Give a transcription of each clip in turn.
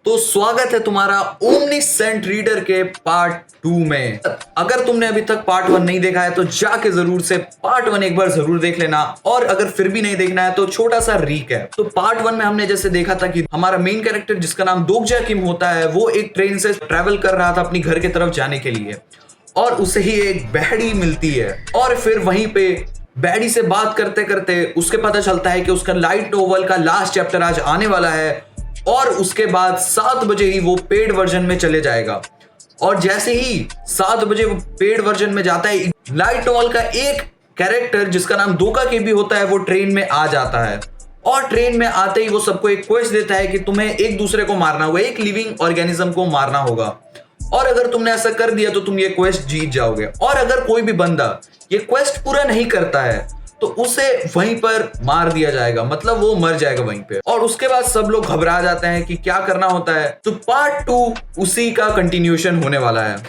तो स्वागत है तुम्हारा ओमनीसेंट रीडर के पार्ट 2 में। अगर तुमने अभी तक पार्ट 1 नहीं देखा है तो जाके जरूर से पार्ट 1 एक बार जरूर देख लेना, और अगर फिर भी नहीं देखना है तो छोटा सा रीकैप। तो पार्ट 1 में हमने जैसे देखा था कि हमारा मेन कैरेक्टर जिसका नाम दोगजा किम होता है वो एक ट्रेन से ट्रेवल कर रहा था अपनी घर की तरफ जाने के लिए, और उसे ही एक बहड़ी मिलती है। और फिर वहीं पे बैडी से बात करते करते उसके पता चलता है कि उसका लाइट नोवेल का लास्ट चैप्टर आज आने वाला है, और उसके बाद 7 बजे ही वो पेड वर्जन में चले जाएगा। और जैसे ही 7 बजे वो पेड वर्जन में जाता है, लाइट नोवेल का एक कैरेक्टर जिसका नाम दोका के भी होता है वो ट्रेन में आ जाता है, और ट्रेन में आते ही वो सबको एक क्वेस्ट देता है कि तुम्हें एक दूसरे को मारना होगा, एक लिविंग ऑर्गेनिज्म को मारना होगा, और अगर तुमने ऐसा कर दिया तो तुम ये क्वेस्ट जीत जाओगे। और अगर कोई भी बंदा ये क्वेस्ट पूरा नहीं करता है तो उसे वहीं पर मार दिया जाएगा, मतलब वो मर जाएगा वहीं पे। और उसके बाद सब लोग घबरा जाते हैं कि क्या करना होता है। तो पार्ट 2 उसी का कंटिन्यूएशन होने वाला है।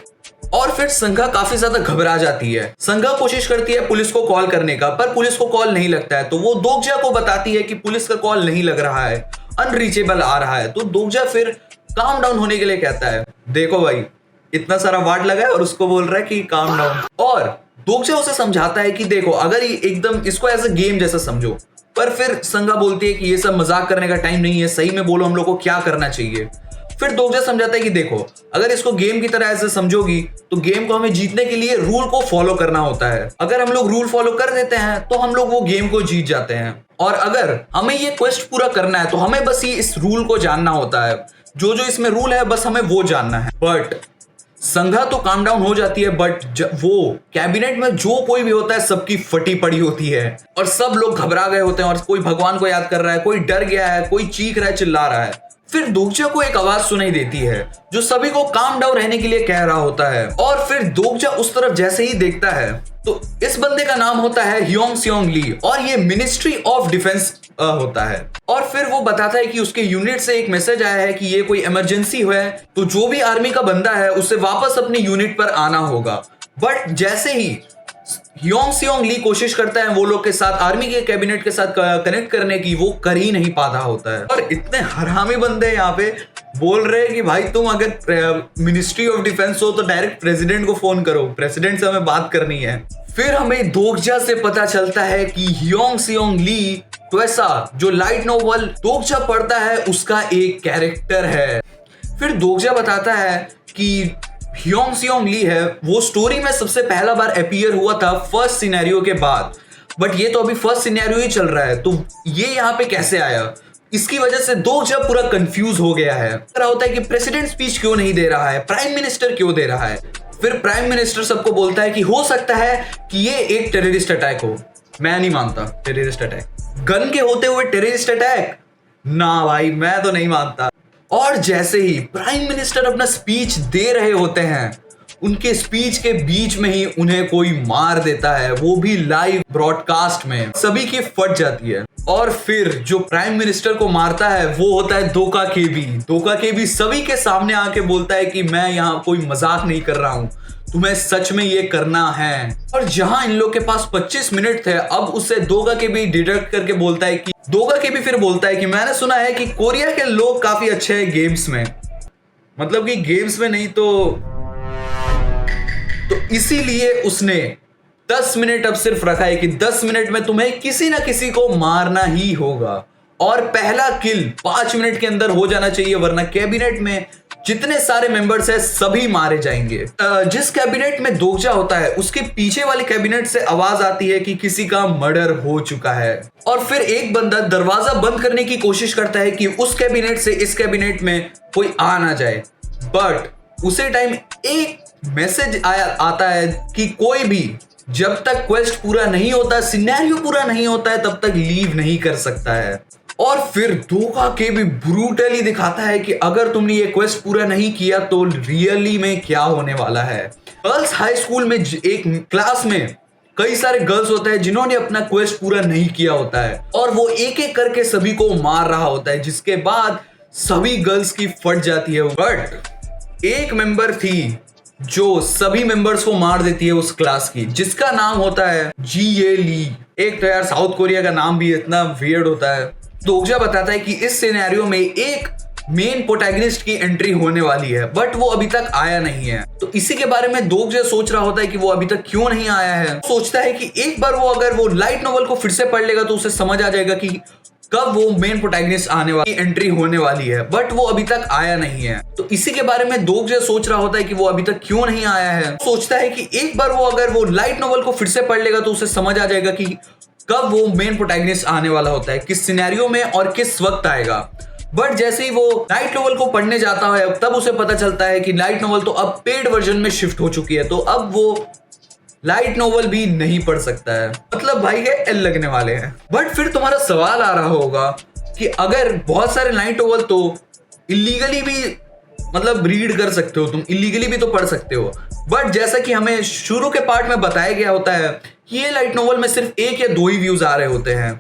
और फिर संघा काफी ज्यादा घबरा जाती है। संघा कोशिश करती है पुलिस को कॉल करने का, पर पुलिस को कॉल नहीं लगता है। तो वो दोगजा को बताती है कि पुलिस का कॉल नहीं लग रहा है, अनरीचेबल आ रहा है। तो दोगजा फिर काम डाउन होने के लिए कहता है, देखो भाई इतना सारा वार्ड लगा है और उसको बोल रहा है कि काम डाउन। और दोगजा उसे समझाता है कि देखो अगर ये एकदम इसको एज अ गेम जैसा समझो, पर फिर संगा बोलती है कि ये सब मजाक करने का टाइम नहीं है, सही में बोलो हम लोग को क्या करना चाहिए। फिर दोगजा समझाता है कि देखो अगर इसको गेम की तरह ऐसे समझोगी तो गेम को हमें जीतने के लिए रूल को फॉलो करना होता है। अगर हम लोग रूल फॉलो कर देते हैं तो हम लोग वो गेम को जीत जाते हैं, और अगर हमें ये क्वेस्ट पूरा करना है तो हमें बस ये इस रूल को जानना होता है, जो जो इसमें रूल है बस हमें वो जानना है। बट संघा तो काम डाउन हो जाती है, बट वो कैबिनेट में जो कोई भी होता है सबकी फटी पड़ी होती है, और सब लोग घबरा गए होते हैं, और कोई भगवान को याद कर रहा है, कोई डर गया है, कोई चीख रहा है, चिल्ला रहा है। फिर दोगजा को एक आवाज सुनाई देती है जो सभी को काम डाउन रहने के लिए कह रहा होता है। और फिर दोगजा उस तरफ जैसे ही देखता है तो इस बंदे का नाम होता है ह्योंग सियोंग ली, और ये मिनिस्ट्री ऑफ डिफेंस होता है। और फिर वो बताता है कि उसके यूनिट से एक मैसेज आया है कि ये कोई इमरजेंसी है, तो जो भी आर्मी का बंदा है उसे वापस अपनी यूनिट पर आना होगा। बट जैसे ही ह्योंग सियोंग ली कोशिश करता है वो लोग के साथ आर्मी के कैबिनेट के साथ कनेक्ट करने की, वो कर ही नहीं पाता होता है। और इतने हरामी बंदे यहाँ पे बोल रहे हैं कि भाई तुम अगर मिनिस्ट्री ऑफ डिफेंस हो तो डायरेक्ट प्रेसिडेंट को फोन करो, प्रेसिडेंट से हमें बात करनी है। फिर हमें दोगजा से पता चलता है कि ह्योंग सियोंग ली तो ऐसा जो लाइट नोवेल दोगजा पढ़ता है उसका एक कैरेक्टर है। फिर दोगजा बताता है कि ह्योंग सियोंग ली है वो स्टोरी में सबसे पहला बार अपीयर हुआ था फर्स्ट सिनेरियो के बाद, बट ये तो अभी फर्स्ट सिनेरियो ही चल रहा है, तो ये यहाँ पे कैसे आया। इसकी वजह से दोगजा पूरा कंफ्यूज हो गया है। होता है कि प्रेसिडेंट स्पीच क्यों नहीं दे रहा है, प्राइम मिनिस्टर क्यों दे रहा है। फिर प्राइम मिनिस्टर सबको बोलता है कि हो सकता है कि ये एक टेररिस्ट अटैक हो। मैं नहीं मानता टेररिस्ट अटैक, गन के होते हुए टेररिस्ट अटैक, ना भाई मैं तो नहीं मानता। और जैसे ही प्राइम मिनिस्टर अपना स्पीच दे रहे होते हैं, उनके स्पीच के बीच में ही उन्हें कोई मार देता है, वो भी लाइव ब्रॉडकास्ट में। सभी की फट जाती है। और फिर जो प्राइम मिनिस्टर को मारता है वो होता है दोका केबी। दोका केबी सभी के सामने आके बोलता है कि मैं यहाँ कोई मजाक नहीं कर रहा हूँ, तुम्हें सच में ये करना है। और जहां इन लोग के पास 25 मिनट थे, अब उससे दोगा के भी डिडक्ट करके बोलता है कि दोगा के भी फिर बोलता है कि मैंने सुना है कि कोरिया के लोग काफी अच्छे हैं गेम्स में, मतलब कि गेम्स में नहीं तो इसीलिए उसने 10 मिनट अब सिर्फ रखा है कि 10 मिनट में तुम्हें किसी ना किसी को मारना ही होगा, और पहला किल 5 मिनट के अंदर हो जाना चाहिए, वरना कैबिनेट में जितने सारे मेंबर्स हैं सभी मारे जाएंगे। जिस कैबिनेट में दोगजा होता है उसके पीछे वाले कैबिनेट से आवाज आती है कि किसी का मर्डर हो चुका है। और फिर एक बंदा दरवाजा बंद करने की कोशिश करता है कि उस कैबिनेट से इस कैबिनेट में कोई आ ना जाए, बट उसी टाइम एक मैसेज आता है कि कोई भी जब तक क्वेस्ट पूरा नहीं होता, सिनेरियो पूरा नहीं होता है, तब तक लीव नहीं कर सकता है। और फिर दोगा के भी ब्रूटली दिखाता है कि अगर तुमने ये क्वेस्ट पूरा नहीं किया तो रियली में क्या होने वाला है। गर्ल्स हाई स्कूल में एक क्लास में कई सारे गर्ल्स होते हैं जिन्होंने अपना क्वेस्ट पूरा नहीं किया होता है, और वो एक एक करके सभी को मार रहा होता है, जिसके बाद सभी गर्ल्स की फट जाती है। बट एक मेंबर थी जो सभी मेंबर्स को मार देती है उस क्लास की, जिसका नाम होता है जी ये ली। एक तो यार साउथ कोरिया का नाम भी इतना वियर्ड होता है। दोगजा बताता है कि इस सिनेरियो में एक मेन प्रोटैगनिस्ट की एंट्री होने वाली है, बट वो अभी तक आया नहीं है। तो इसी के बारे में दोगजा सोच रहा होता है कि वो अभी तक क्यों नहीं आया है। सोचता है कि एक बार वो अगर वो लाइट नॉवल को फिर से पढ़ लेगा तो उसे समझ आ जाएगा कि कब वो मेन प्रोटैगनिस्ट आने वाली एंट्री होने वाली है, बट वो अभी तक आया नहीं है। तो इसी के बारे में दोगजा सोच रहा होता है कि वो अभी तक क्यों नहीं आया है। सोचता है कि एक बार वो अगर वो लाइट नॉवल को फिर से पढ़ लेगा तो उसे समझ आ जाएगा कि कब वो मेन प्रोटैगनिस्ट आने वाला होता है, किस सिनेरियो में और किस वक्त आएगा। बट जैसे ही वो लाइट नॉवल को पढ़ने जाता है तब उसे पता चलता है कि लाइट नॉवल तो अब पेड वर्जन में शिफ्ट हो चुकी है, तो अब वो लाइट नॉवल भी नहीं पढ़ सकता है। मतलब भाई के एल लगने वाले हैं। बट फिर तुम्हारा सवाल आ रहा होगा कि अगर बहुत सारे लाइट नॉवल तो इलीगली भी मतलब रीड कर सकते हो, तुम इलीगली भी तो पढ़ सकते हो, बट जैसा कि हमें शुरू के पार्ट में बताया गया होता है कि ये लाइट नॉवल में सिर्फ 1 या 2 ही व्यूज आ रहे होते हैं,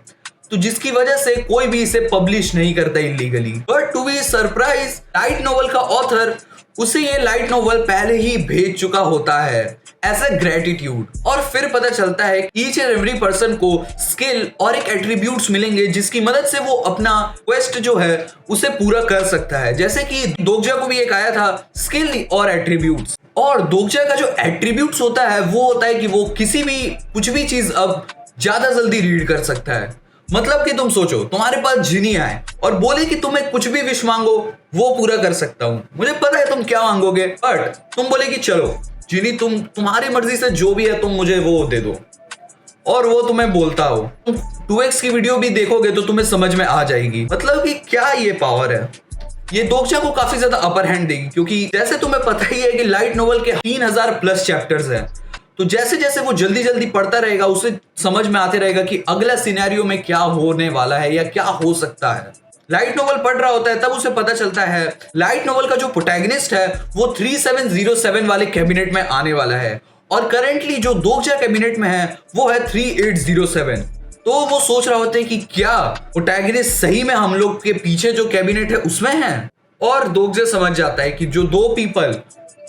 तो जिसकी वजह से कोई भी इसे पब्लिश नहीं करता illegally. But to be surprise, light novel का ऑथर उसे ये लाइट नॉवल पहले ही भेज चुका होता है एज अ ग्रेटिट्यूड। और फिर पता चलता है ईच एंड एवरी पर्सन को स्किल और एक एट्रीब्यूट्स मिलेंगे जिसकी मदद से वो अपना क्वेस्ट जो है उसे पूरा कर सकता है। जैसे कि दोगजा को भी एक आया था स्किल और एट्रीब्यूट्स, और दोगजा का जो एट्रीब्यूट्स होता है वो होता है कि वो किसी भी कुछ भी चीज अब ज्यादा जल्दी रीड कर सकता है। मतलब कि तुम सोचो तुम्हारे पास जिनी आए और बोले कि तुम्हें कुछ भी विश मांगो वो पूरा कर सकता हूं, मुझे पता है तुम क्या मांगोगे, बट तुम बोले कि चलो जिनी तुम्हारी मर्जी से जो भी है तुम मुझे वो दे दो, और वो तुम्हें बोलता हो। तुम 2x की वीडियो भी देखोगे तो तुम्हें समझ में आ जाएगी मतलब कि क्या ये पावर है। ये दोगजा को काफी ज्यादा अपर हैंड देगी, क्योंकि जैसे तुम्हें पता ही है कि लाइट नॉवल के 3000 प्लस चैप्टर्स हैं, तो जैसे जैसे वो जल्दी जल्दी पढ़ता रहेगा उसे समझ में आते रहेगा कि अगला सिनेरियो में क्या होने वाला है या क्या हो सकता है। लाइट नॉवल पढ़ रहा होता है तब उसे पता चलता है लाइट नॉवल का जो प्रोटैगनिस्ट है वो 3707 वाले कैबिनेट में आने वाला है, और करेंटली जो दोगजा कैबिनेट में है वो है 3807। तो वो सोच रहा होता है कि क्या प्रोटैगनिस्ट सही में हम लोग के पीछे जो कैबिनेट है उसमें है, और दोगजा समझ जाता है कि जो 2 पीपल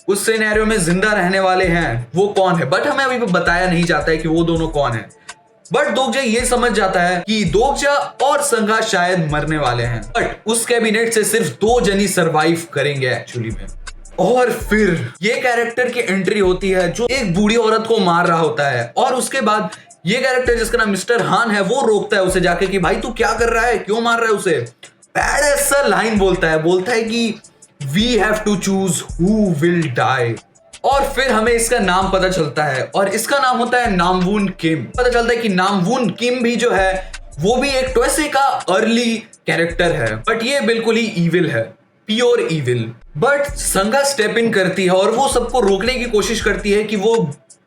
उस सिनेरियो में जिंदा रहने वाले हैं वो कौन है। बट हमें अभी बताया नहीं जाता है कि वो दोनों कौन है। बट दोगजा ये समझ जाता है कि दोगजा और संघा शायद मरने वाले हैं, बट उस कैबिनेट से सिर्फ 2 जनी सरवाइव करेंगे एक्चुअली में। और फिर ये कैरेक्टर की एंट्री होती है जो एक बूढ़ी औरत को मार रहा होता है, और उसके बाद ये कैरेक्टर जिसका नाम मिस्टर हान है वो रोकता है उसे जाके कि भाई तू क्या कर रहा है, क्यों मार रहा है उसे। बैड सा लाइन बोलता है कि We have to choose who will die। और फिर हमें इसका नाम पता चलता है, और इसका नाम होता है नामवून किम। पता चलता है कि नामवून किम भी जो है वो भी एक ट्वेसे का अर्ली कैरेक्टर है, बट ये बिल्कुल ही इविल है, प्योर इविल। बट संगा स्टेप इन करती है और वो सबको रोकने की कोशिश करती है कि वो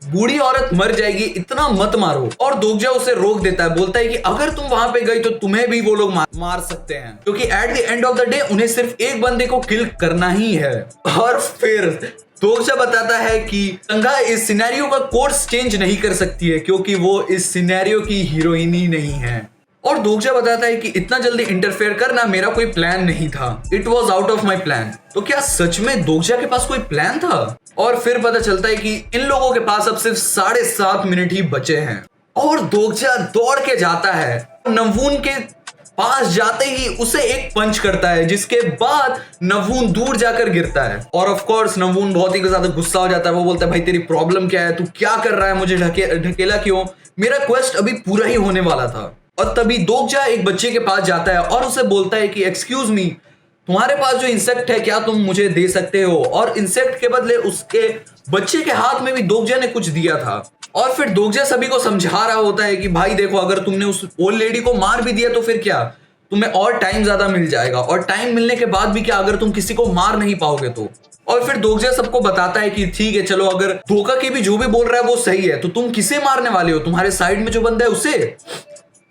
बूढ़ी औरत मर जाएगी, इतना मत मारो। और दोगजा उसे रोक देता है, बोलता है कि अगर तुम वहां पे गई तो तुम्हें भी वो लोग मार सकते हैं, क्योंकि at the end of the day उन्हें सिर्फ एक बंदे को किल करना ही है। और फिर दोगजा बताता है कि संगा इस सिनेरियो का कोर्स चेंज नहीं कर सकती है क्योंकि वो इस सिनेरियो की हीरोइन ही नहीं है। और दोगजा बताता है कि इतना जल्दी इंटरफेयर करना मेरा कोई प्लान नहीं था, it was out of my plan. तो क्या सच में दोगजा के पास कोई प्लान था? और फिर पता चलता है कि इन लोगों के पास अब सिर्फ 7.5 मिनट ही बचे हैं, और दोगजा दौड़ के जाता है, नवून के पास जाते ही उसे एक पंच करता है, जिसके बाद नवून दूर जाकर गिरता है। और ऑफ कोर्स नवून बहुत ही ज्यादा गुस्सा हो जाता है, वो बोलता है भाई तेरी प्रॉब्लम क्या है, तू क्या कर रहा है, मुझे ढकेला क्यों, मेरा क्वेस्ट अभी पूरा ही होने वाला था। और तभी दोगजा एक बच्चे के पास जाता है और उसे बोलता है कि एक्सक्यूज मी, तुम्हारे पास जो इंसेक्ट है क्या तुम मुझे दे सकते हो। और इंसेक्ट के बदले उसके बच्चे के हाथ में भी दोगजा ने कुछ दिया था। और फिर दोगजा सभी को समझा रहा होता है कि भाई देखो, अगर तुमने उस ओल्ड लेडी को मार भी दिया तो फिर क्या, तुम्हें और टाइम ज्यादा मिल जाएगा, और टाइम मिलने के बाद भी क्या, अगर तुम किसी को मार नहीं पाओगे तो। और फिर दोगजा सबको बताता है कि ठीक है चलो, अगर धोखा के भी जो भी बोल रहा है वो सही है, तो तुम किसे मारने वाले हो, तुम्हारे साइड में जो बंदा है उसे।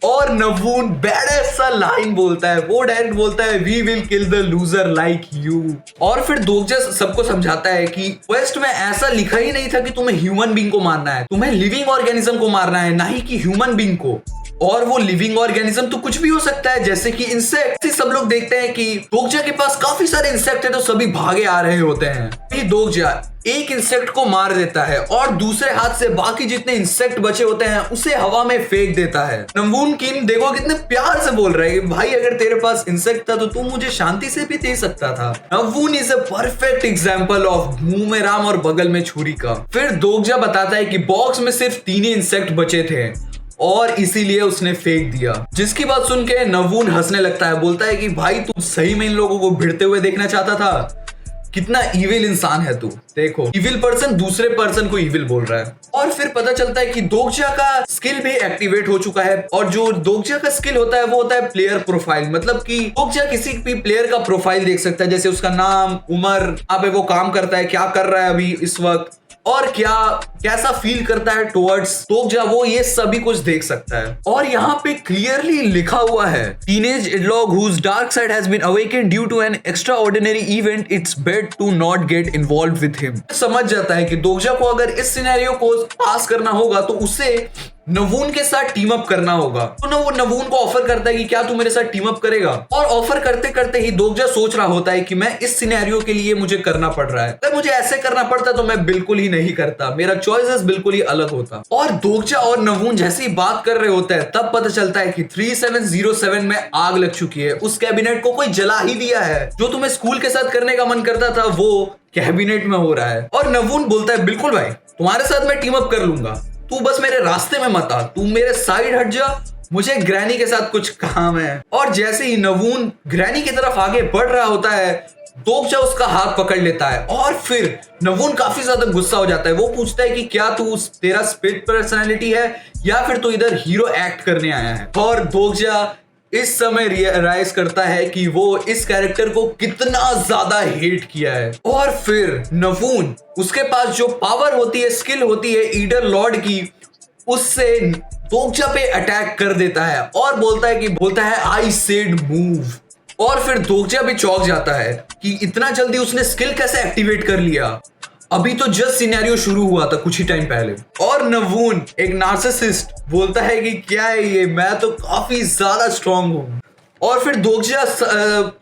और नवून बैड सा लाइन बोलता है, वो डायरेक्ट बोलता है we will kill the loser like you. और फिर दोगजा सबको समझाता है कि क्वेस्ट में ऐसा लिखा ही नहीं था कि तुम्हें ह्यूमन बीइंग को मारना है, तुम्हें लिविंग ऑर्गेनिज्म को मारना है, ना ही कि ह्यूमन बीइंग को। और वो लिविंग ऑर्गेनिज्म तो कुछ भी हो सकता है, जैसे कि इंसेक्ट। सब लोग देखते हैं कि दोगजा के पास काफी सारे इंसेक्ट है तो सभी भागे आ रहे होते हैं। ये दोगजा एक इंसेक्ट को मार देता है और दूसरे हाथ से बाकी जितने इंसेक्ट बचे होते हैं उसे हवा में फेंक देता है। नवून किम देखो कितने प्यार से बोल रहा है कि भाई अगर तेरे पास इंसेक्ट था तो तू मुझे शांति से भी दे सकता था। Nawoon is a perfect example of मुंह में राम और बगल में छुरी का। फिर दोगजा बताता है कि बॉक्स में सिर्फ 3 ही इंसेक्ट बचे थे और इसीलिए उसने फेंक दिया। जिसकी बात सुन के नवून हंसने लगता है, बोलता है कि भाई तू सही में इन लोगों को भिड़ते हुए देखना चाहता था? कितना इविल इंसान है तू। देखो इविल पर्सन दूसरे पर्सन को इविल बोल रहा है। और फिर पता चलता है कि दोगजा का स्किल भी एक्टिवेट हो चुका है और जो दोगजा का स्किल होता है वो होता है प्लेयर प्रोफाइल। मतलब कि दोगजा किसी भी प्लेयर का प्रोफाइल देख सकता है, जैसे उसका नाम, उम्र, यहाँ पे वो काम करता है, क्या कर रहा है अभी इस वक्त और कैसा फील करता है टुवर्ड्स दोगजा, वो ये सभी कुछ देख सकता है। और यहाँ पे क्लियरली लिखा हुआ है teenage एडलॉग whose dark side has been awakened due to an extraordinary event, it's better to not get involved with him। समझ जाता है कि दोगजा को अगर इस सिनेरियो को पास करना होगा तो उसे नवून के साथ टीम अप करना होगा। तो वो नवून को ऑफर करता है कि क्या तू मेरे साथ टीम अप करेगा। और ऑफर करते करते ही दोगजा सोच रहा होता है कि मैं इस सिनेरियो के लिए मुझे करना पड़ रहा है, अगर मुझे ऐसे करना पड़ता तो मैं बिल्कुल ही नहीं करता, मेरा चॉइसेस बिल्कुल ही अलग होता। और दोगजा और नवून जैसे ही बात कर रहे होते हैं तब पता चलता है कि 3707 में आग लग चुकी है। उस कैबिनेट को कोई जला ही दिया है। जो तुम्हें स्कूल के साथ करने का मन करता था वो कैबिनेट में हो रहा है। और नवून बोलता है बिल्कुल भाई, तुम्हारे साथ मैं टीम अप कर लूंगा, तू बस मेरे रास्ते में मत आ, तू मेरे साइड हट जा, मुझे ग्रैनी के साथ कुछ काम है। और जैसे ही नवून ग्रैनी की तरफ आगे बढ़ रहा होता है दोगजा उसका हाथ पकड़ लेता है और फिर नवून काफी ज्यादा गुस्सा हो जाता है। वो पूछता है कि क्या तेरा स्प्लिट पर्सनालिटी है या फिर तू इधर हीरो एक्ट करने आया है। और दोगजा इस समय रियलाइज करता है कि वो इस कैरेक्टर को कितना ज्यादा हेट किया है। और फिर नवून उसके पास जो पावर होती है, स्किल होती है ईडर लॉर्ड की, उससे दोगजा पे अटैक कर देता है और बोलता है आई सेड मूव। और फिर दोगजा भी चौंक जाता है कि इतना जल्दी उसने स्किल कैसे एक्टिवेट कर लिया, अभी तो जस्ट सिनेरियो शुरू हुआ था कुछ ही टाइम पहले। और नवून एक नार्सिसिस्ट बोलता है कि क्या है ये, मैं तो काफी ज्यादा स्ट्रांग हूं। और फिर दोगजा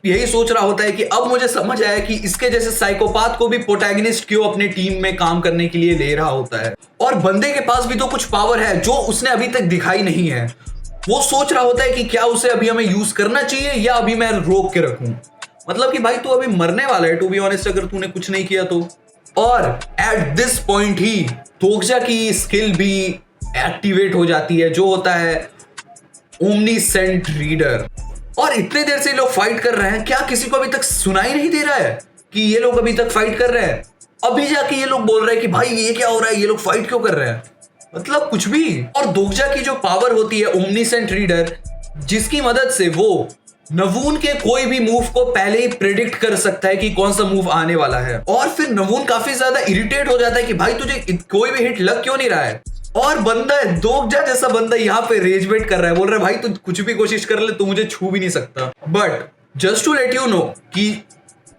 यही सोच रहा होता है कि अब मुझे समझ आया कि इसके जैसे साइकोपाथ को भी प्रोटैगनिस्ट क्यों अपने टीम में काम करने के लिए ले रहा होता है। और बंदे के पास भी तो कुछ पावर है जो उसने अभी तक दिखाई नहीं है। वो सोच रहा होता है कि क्या उसे अभी हमें यूज करना चाहिए या अभी मैं रोक के रखूं। मतलब कि भाई तू अभी मरने वाला है टू बी ऑनेस्ट, अगर तूने कुछ नहीं किया तो। और एट दिस पॉइंट ही दोगजा की स्किल भी एक्टिवेट हो जाती है जो होता है ओमनीसेंट रीडर। और इतने देर से लोग फाइट कर रहे हैं, क्या किसी को अभी तक सुनाई नहीं दे रहा है कि ये लोग अभी तक फाइट कर रहे हैं? अभी जाके ये लोग बोल रहे हैं कि भाई ये क्या हो रहा है, ये लोग फाइट क्यों कर रहे हैं, मतलब कुछ भी। और दोगजा की जो पावर होती है ओमनीसेंट रीडर, जिसकी मदद से वो नवून के कोई भी मूव को पहले ही प्रेडिक्ट कर सकता है कि कौन सा मूव आने वाला है। और फिर नवून काफी ज्यादा इरिटेट हो जाता है कि भाई तुझे कोई भी हिट लग क्यों नहीं रहा है। और बंदा दोगजा जैसा बंदा यहाँ पे रेज बेट कर रहा है, बोल रहा है भाई तू कुछ भी कोशिश कर ले, तू मुझे छू भी नहीं सकता। But just to let you know कि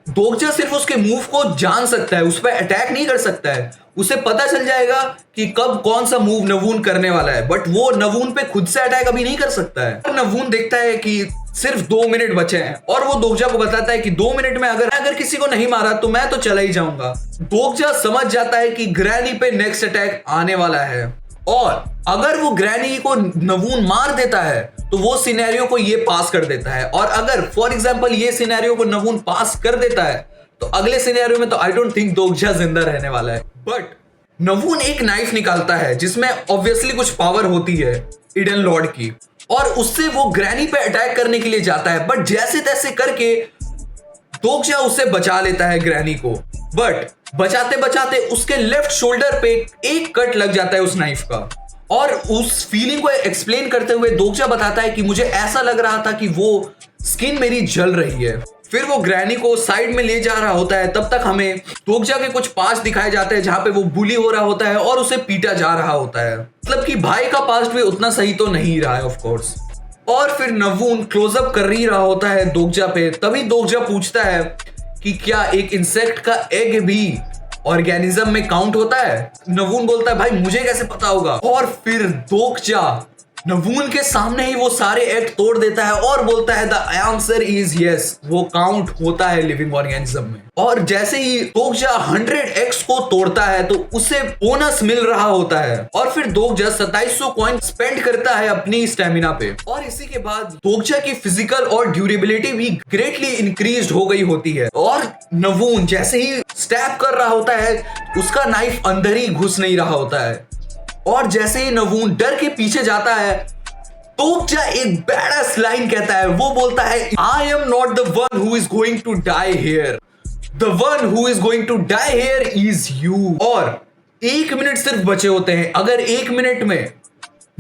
दोगजा सिर्फ उसके मूव को जान सकता है, उस पर अटैक नहीं कर सकता है। उसे पता चल जाएगा कि कब कौन सा मूव नवून करने वाला है, बट वो नवून पे खुद से अटैक अभी नहीं कर सकता है। नवून देखता है कि सिर्फ 2 मिनट बचे हैं और वो दोगजा को बताता है कि 2 मिनट में अगर किसी को नहीं मारा तो मैं तो चला ही जाऊंगा। दोगजा समझ जाता है कि ग्रैनी पे नेक्स्ट अटैक आने वाला है और अगर वो ग्रैनी को नवून मार देता है तो वो सिनेरियो को ये पास कर देता है। और अगर फॉर एग्जांपल ये सिनेरियो को नवून पास कर देता है तो अगले सिनेरियो में तो आई डोंट थिंक दोगजा जिंदा रहने वाला है। बट नवून एक नाइफ निकालता है जिसमें ऑब्वियसली कुछ पावर होती है ईडन लॉर्ड की, और उससे वो ग्रैनी पे अटैक करने के लिए जाता है। बट जैसे तैसे करके दोगजा उसे बचा लेता है ग्रैनी को। बट बचाते बचाते उसके लेफ्ट शोल्डर पे एक कट लग जाता है उस नाइफ का। और उस फीलिंग को एक्सप्लेन करते हुए दोगजा बताता है कि मुझे ऐसा लग रहा था कि वो स्किन मेरी जल रही है। फिर वो ग्रैनी को साइड में ले जा रहा होता है, तब तक हमें दोगजा के कुछ पास्ट दिखाए जाते हैं जहां पे वो बुली हो रहा होता है और उसे पीटा जा रहा होता है। मतलब कि भाई का पास्ट भी उतना सही तो नहीं रहा है ऑफ कोर्स। और फिर नवून क्लोजअप कर ही रहा होता है दोगजा पे, तभी दोगजा पूछता है कि क्या एक इंसेक्ट का एग भी ऑर्गेनिज्म में काउंट होता है। नवून बोलता है भाई मुझे कैसे पता होगा। और फिर दोगजा नवून के सामने ही वो सारे एक्ट तोड़ देता है और बोलता है द आंसर इज यस। वो काउंट होता है लिविंग ऑर्गेनिज्म में। और जैसे ही दोगजा 100x को तोड़ता है तो उसे बोनस मिल रहा होता है और फिर दोगजा 2700 कॉइन स्पेंड करता है अपनी स्टेमिना पे। और इसी के बाद दोगजा की फिजिकल और ड्यूरेबिलिटी भी ग्रेटली इंक्रीज हो गई होती है। और नवून जैसे ही स्टैब कर रहा होता है उसका नाइफ अंदर ही घुस नहीं रहा होता है। और जैसे ही नवून डर के पीछे जाता है दोगजा एक बैडस लाइन कहता है। वो बोलता है I am not the one who is going to die here, the one who is going to die here is you. और 1 मिनट सिर्फ बचे होते हैं। अगर 1 मिनट में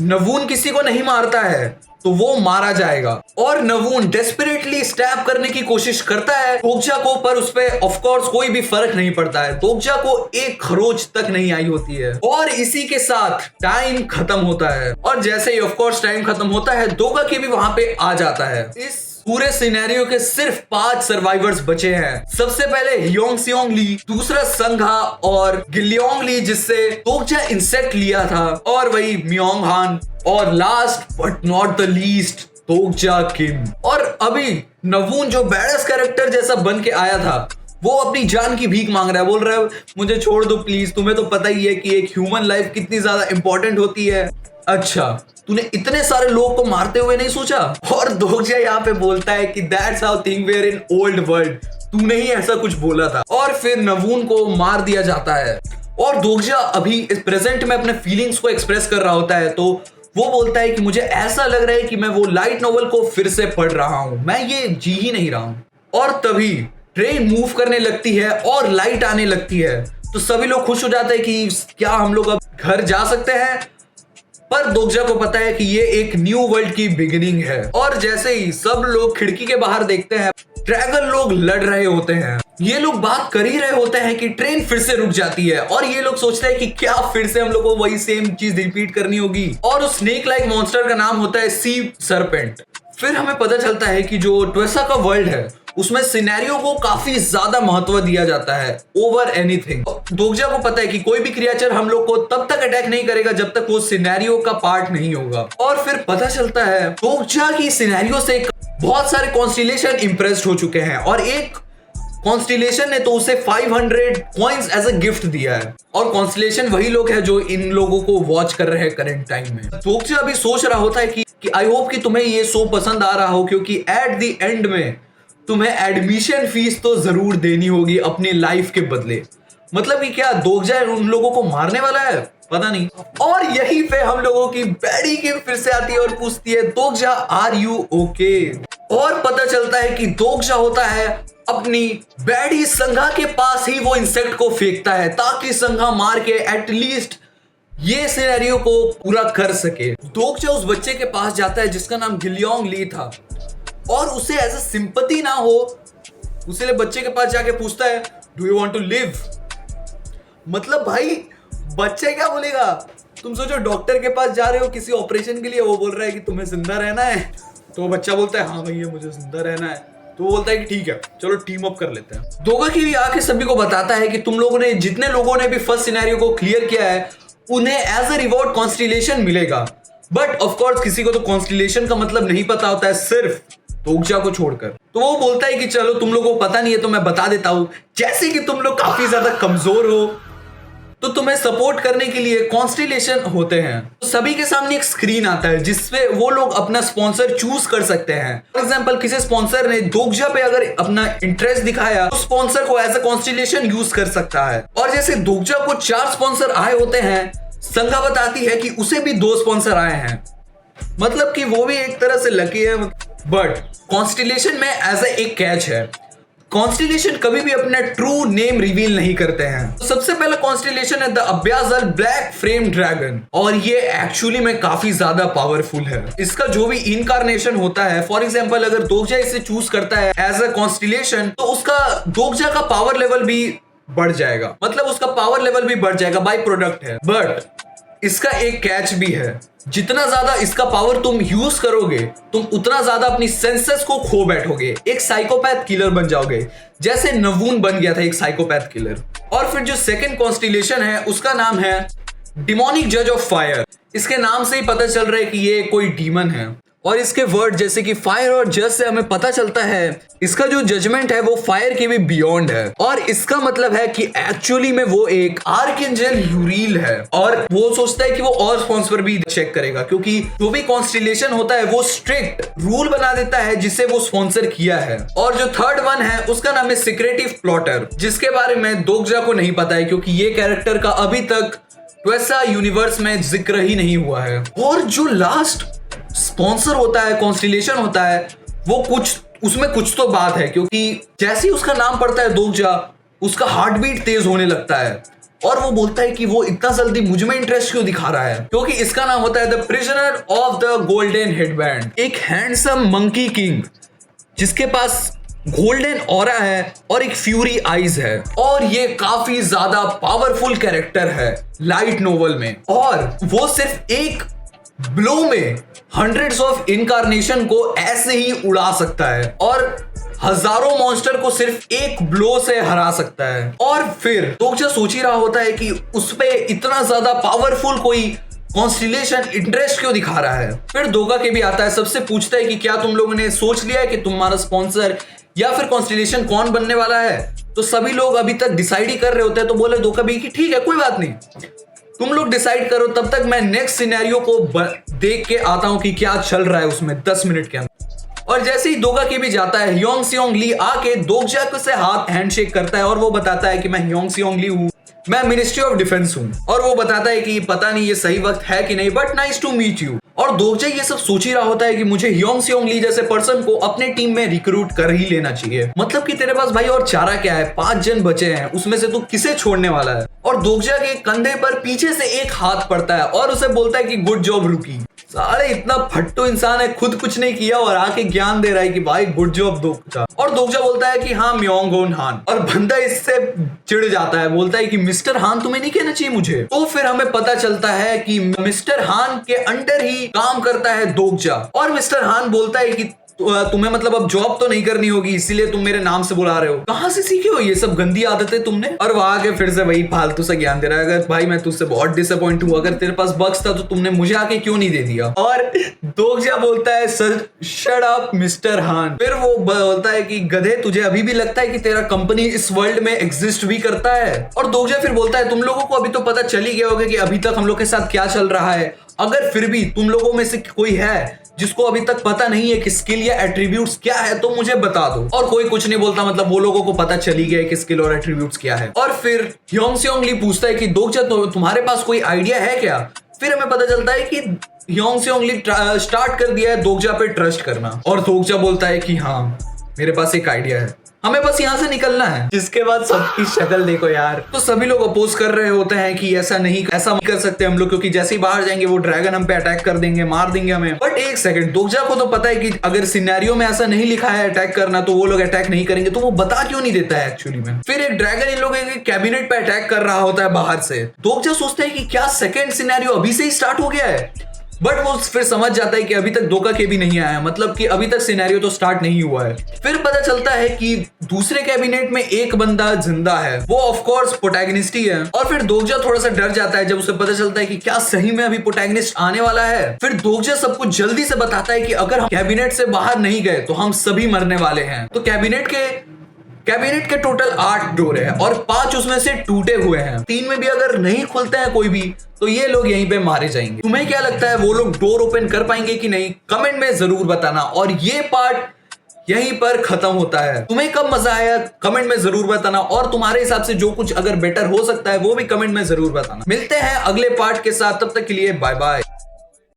नवून किसी को नहीं मारता है तो वो मारा जाएगा। और नवून डेस्परेटली स्टैब करने की कोशिश करता है दोगजा को, पर उस पे ऑफ कोर्स कोई भी फर्क नहीं पड़ता है। दोगजा को एक खरोच तक नहीं आई होती है। और इसी के साथ टाइम खत्म होता है। और जैसे ही ऑफ कोर्स टाइम खत्म होता है दोगा के भी वहां पे आ जाता है। इस पूरे सिनेरियो के सिर्फ 5 सर्वाइवर्स बचे हैं। सबसे पहले ह्योंग सियोंग ली, दूसरा संघा और गिलियोंग ली जिससे दोगजा इंसेक्ट लिया था, और वही म्योंग हान, और last but not the least Dogja Kim. और अभी नवून जो बैडस कैरेक्टर जैसा बन के आया था वो अपनी जान की भीख मांग रहा है। बोल रहा है मुझे छोड़ दो प्लीज, तुम्हें तो पता ही है कि एक ह्यूमन लाइफ कितनी ज्यादा इंपॉर्टेंट होती है। अच्छा तूने इतने सारे लोग को मारते हुए नहीं सोचा? और दोगजा यहाँ पे बोलता है कि that's how thing were in old world, तूने ही ऐसा कुछ बोला था। और फिर नवून को मार दिया जाता है। और दोगजा अभी इस प्रेजेंट में अपने फीलिंग्स को एक्सप्रेस कर रहा होता है। तो वो बोलता है कि मुझे ऐसा लग रहा है कि मैं वो लाइट नोवेल को फिर से पढ़ रहा हूं, मैं ये जी ही नहीं रहा हूं। और तभी ट्रेन मूव करने लगती है और लाइट आने लगती है। तो सभी लोग खुश हो जाते हैं कि क्या हम लोग अब घर जा सकते हैं। पर दोगजा को पता है कि ये एक न्यू वर्ल्ड की बिगिनिंग है। और जैसे ही सब लोग खिड़की के बाहर देखते हैं ड्रैगन लोग लड़ रहे होते हैं। ये लोग बात कर ही रहे होते हैं कि ट्रेन फिर से रुक जाती है। और ये लोग सोचते हैं कि क्या फिर से हम लोग को वही सेम चीज रिपीट करनी होगी। और उस स्नेक लाइक मॉन्स्टर का नाम होता है सी सरपेंट। फिर हमें पता चलता है कि जो ट्वेसा का वर्ल्ड है उसमें सिनेरियो को काफी ज्यादा महत्व दिया जाता है ओवर एनीथिंग। दोगजा को पता है कि कोई भी क्रिएचर हम लोग को तब तक अटैक नहीं करेगा जब तक वो सिनेरियो का पार्ट नहीं होगा। और फिर पता चलता है दोगजा की सिनेरियो से बहुत सारे कॉन्स्टिलेशन इंप्रेस्ड हो चुके हैं और एक कॉन्स्टिलेशन ने तो उसे 500 कॉइंस एज अ गिफ्ट दिया है। और कॉन्स्टिलेशन वही लोग हैं जो इन लोगों को वॉच कर रहे हैं करंट टाइम में। दोगजा अभी सोच रहा होता है कि आई होप कि तुम्हें ये शो पसंद आ रहा हो, क्योंकि एट द एंड में तुम्हें एडमिशन फीस तो जरूर देनी होगी अपनी लाइफ के बदले। मतलब कि क्या दोगजा उन लोगों को मारने वाला है? पता नहीं। और यहीं पे हम लोगों की बैडी की फिर से आती है और पूछती है दोगजा आर यू ओके? और पता चलता है कि दोगजा होता है अपनी बैडी संघा के पास ही वो इंसेक्ट को फेंकता है ताकि संघा मार के एटलीस्ट ये सिनेरियो को पूरा कर सके। दोगजा उस बच्चे के पास जाता है जिसका नाम गिलियोंग ली था और उसे ऐसा सिंपैथी ना हो उसके लिए बच्चे के पास जाके पूछता है do you want to live? मतलब भाई बच्चे क्या बोलेगा? तुम सोचो डॉक्टर के पास जा रहे हो किसी ऑपरेशन के लिए, वो बोल रहा है कि तुम्हें जिंदा रहना है, तो बच्चा बोलता है हाँ भैया मुझे जिंदा रहना है। तो वो बोलता है कि ठीक है चलो टीम अप कर लेते हैं। दोगा की भी आके सभी को बताता है कि तुम लोगों ने जितने लोगों ने भी फर्स्ट सिनेरियो को क्लियर किया है उन्हें एज अ रिवॉर्ड कॉन्स्टिलेशन मिलेगा। बट ऑफ कोर्स किसी को तो कॉन्स्टिलेशन का मतलब नहीं पता होता है, सिर्फ दोगजा को छोड़कर। तो वो बोलता है कि चलो तुम लोगों को पता नहीं है तो मैं बता देता हूं। जैसे कि तुम लोग काफी ज्यादा कमजोर हो तो तुम्हें सपोर्ट करने के लिए कॉन्स्टिलेशन होते हैं। तो सभी के सामने एक स्क्रीन आता है जिसपे वो लोग अपना स्पॉन्सर चूज कर सकते हैं। फॉर एग्जांपल किसी स्पॉन्सर ने दोगजा पे अगर अपना इंटरेस्ट दिखाया तो स्पॉन्सर को एज अ कॉन्स्टिलेशन यूज कर सकता है। और जैसे दोगजा को 4 स्पॉन्सर आए होते हैं, संघा बताती है कि उसे भी 2 स्पॉन्सर आए हैं, मतलब कि वो भी एक तरह से लकी है। बट कॉन्स्टिलेशन में एज ए एक कैच है, कॉन्स्टिलेशन कभी भी अपना ट्रू नेम रिवील नहीं करते हैं। तो सबसे पहला कॉन्स्टिलेशन है द अब्याजल ब्लैक फ्रेम ड्रैगन, और ये एक्चुअली में काफी ज्यादा पावरफुल है। इसका जो भी इनकारनेशन होता है, फॉर एग्जांपल अगर दोगजा इसे चूज करता है एज अ कॉन्स्टिलेशन तो उसका दोगजा का पावर लेवल भी बढ़ जाएगा, मतलब उसका पावर लेवल भी बढ़ जाएगा, बाय प्रोडक्ट है। बट इसका एक कैच भी है, जितना ज्यादा इसका पावर तुम यूज करोगे तुम उतना ज्यादा अपनी सेंसेस को खो बैठोगे, एक साइकोपैथ किलर बन जाओगे, जैसे नवून बन गया था एक साइकोपैथ किलर। और फिर जो सेकंड कॉन्स्टिलेशन है उसका नाम है डिमोनिक जज ऑफ फायर। इसके नाम से ही पता चल रहा है कि ये कोई डीमन है। और इसके वर्ड जैसे कि फायर और जस्ट से हमें पता चलता है इसका जो जजमेंट है वो फायर के भी बियॉन्ड है। और इसका मतलब है कि एक्चुअली में वो एक आर्कएंजल यूरिल है और वो सोचता है कि वो और स्पॉन्स पर भी चेक करेगा, क्योंकि जो भी कॉन्स्टिलेशन होता है वो स्ट्रिक्ट रूल बना देता है जिसे वो स्पॉन्सर किया है। और जो थर्ड वन है उसका नाम है सीक्रेटिव प्लॉटर, जिसके बारे में दोगजा को नहीं पता है क्योंकि ये कैरेक्टर का अभी तक वैसा यूनिवर्स में जिक्र ही नहीं हुआ है। और जो लास्ट स्पॉन्सर होता है, कॉन्स्टिलेशन होता है, वो उसमें कुछ तो बात है, क्योंकि जैसे ही उसका नाम पड़ता है दोगजा, उसका हार्ट बीट तेज होने लगता है और वो बोलता है कि वो इतना जल्दी मुझ में इंटरेस्ट क्यों दिखा रहा है, क्योंकि इसका नाम होता है the prisoner of the golden headband, एक हैंडसम मंकी किंग जिसके पास गोल्डन ऑरा है और एक फ्यूरी आईज है। और ये काफी ज्यादा पावरफुल कैरेक्टर है लाइट नोवेल में, और वो सिर्फ एक ब्लो में हंड्रेड्स ऑफ इनकारनेशन को ऐसे ही उड़ा सकता है और हजारों मॉन्स्टर को सिर्फ एक ब्लो से हरा सकता है। और फिर दोगजा सोच ही रहा होता है कि उस पे इतना ज्यादा पावरफुल कोई कॉन्स्टिलेशन इंटरेस्ट क्यों दिखा रहा है। फिर दोगा के भी आता है, सबसे पूछता है कि क्या तुम लोगों ने सोच लिया है कि तुम्हारा स्पॉन्सर या फिर कॉन्स्टिलेशन कौन बनने वाला है। तो सभी लोग अभी तक डिसाइड ही कर रहे होते हैं। तो बोले दोगा भी कि ठीक है, कोई बात नहीं, तुम लोग डिसाइड करो, तब तक मैं नेक्स्ट सिनेरियो को देख के आता हूं कि क्या चल रहा है उसमें 10 मिनट के अंदर। और जैसे ही दोगा के भी जाता है, ह्योंग सियोंग ली आके दोगजा से हाथ हैंडशेक करता है और वो बताता है कि मैं ह्योंग सियोंग ली हूँ, मैं मिनिस्ट्री ऑफ डिफेंस हूँ। और वो बताता है कि पता नहीं ये सही वक्त है कि नहीं, but nice to meet you. और दोगजा ये सब सोच ही रहा होता है कि मुझे ह्योंग सियोंग ली जैसे पर्सन को अपने टीम में रिक्रूट कर ही लेना चाहिए। मतलब कि तेरे पास भाई और चारा क्या है, 5 जन बचे हैं, उसमें से तू किसे छोड़ने वाला है। और दोगजा के कंधे पर पीछे से एक हाथ पड़ता है और उसे बोलता है कि गुड जॉब रूकी। साले इतना फट्टू इंसान है, खुद कुछ नहीं किया और आके ज्ञान दे रहा है कि भाई गुड जॉब दोगजा। और दोगजा बोलता है कि हाँ म्योंग होन हान, और बंदा इससे चिढ़ जाता है, बोलता है कि मिस्टर हान तुम्हें नहीं कहना चाहिए मुझे। तो फिर हमें पता चलता है कि मिस्टर हान के अंडर ही काम करता है दोगजा। और मिस्टर हान बोलता है कि तुम्हें मतलब अब जॉब तो नहीं करनी होगी, इसीलिए तुम मेरे नाम से बुला रहे हो। कहां से सीखे हो ये सब गंदी आदतें तुमने। और वहां के फिर से वही फालतू सा ज्ञान दे रहा है, अगर भाई मैं तुझसे बहुत डिसअपॉइंट हूं, अगर तेरे पास बक्स था तो तुमने मुझे आके क्यों नहीं दे दिया। और दोगजा बोलता है सर शट अप मिस्टर हान। फिर वो बोलता है कि गधे तुझे अभी भी लगता है कि तेरा कंपनी इस वर्ल्ड में एग्जिस्ट भी करता है। और दोगजा फिर बोलता है तुम लोगों को अभी तो पता चल ही गया होगा कि अभी तक हम लोग के साथ क्या चल रहा है। अगर फिर भी तुम लोगों में से कोई है जिसको अभी तक पता नहीं है कि स्किल या एट्रीब्यूट्स क्या है तो मुझे बता दो। और कोई कुछ नहीं बोलता, मतलब वो लोगों को पता चल ही गया कि स्किल और एट्रीब्यूट्स क्या है। और फिर ह्योंग सियोंग ली पूछता है कि दोगजा तो तुम्हारे पास कोई आइडिया है क्या। फिर हमें पता चलता है कि ह्योंग सियोंग ली स्टार्ट कर दिया है दोगजा पे ट्रस्ट करना। और दोगजा बोलता है कि हाँ मेरे पास एक आइडिया है, हमें बस यहाँ से निकलना है। जिसके बाद सबकी शक्ल देखो यार। तो सभी लोग अपोज कर रहे होते हैं कि ऐसा नहीं कर सकते हम लोग, क्योंकि जैसे ही बाहर जाएंगे वो ड्रैगन हम पे अटैक कर देंगे, मार देंगे हमें। बट एक सेकंड, दोगजा को तो पता है कि अगर सिनेरियो में ऐसा नहीं लिखा है अटैक करना तो वो लोग अटैक नहीं करेंगे, तो वो बता क्यों नहीं देता है एक्चुअली में। फिर एक ड्रैगन इन लोगों के कैबिनेट पे अटैक कर रहा होता है बाहर से। दोगजा सोचता है कि क्या सेकेंड सिनेरियो अभी से ही स्टार्ट हो गया है, बट वो फिर समझ जाता है कि अभी तक दोगा के भी नहीं आया, मतलब कि अभी तक सिनेरियो तो स्टार्ट नहीं हुआ है। फिर पता चलता है कि दूसरे कैबिनेट में एक बंदा जिंदा है, वो ऑफ कोर्स प्रोटैगनिस्ट ही है। और फिर दोगजा थोड़ा सा डर जाता है जब उसे पता चलता है कि क्या सही में अभी प्रोटैगनिस्ट आने वाला है। फिर दोगजा सबको जल्दी से बताता है कि अगर हम कैबिनेट से बाहर नहीं गए तो हम सभी मरने वाले हैं। तो कैबिनेट के टोटल 8 डोर है और 5 उसमें से टूटे हुए हैं। 3 में भी अगर नहीं खुलते हैं कोई भी तो ये लोग यहीं पे मारे जाएंगे। तुम्हें क्या लगता है वो लोग डोर ओपन कर पाएंगे कि नहीं, कमेंट में जरूर बताना। और ये पार्ट यहीं पर खत्म होता है। तुम्हें कब मजा आया कमेंट में जरूर बताना, और तुम्हारे हिसाब से जो कुछ अगर बेटर हो सकता है वो भी कमेंट में जरूर बताना। मिलते हैं अगले पार्ट के साथ, तब तक के लिए बाय बाय।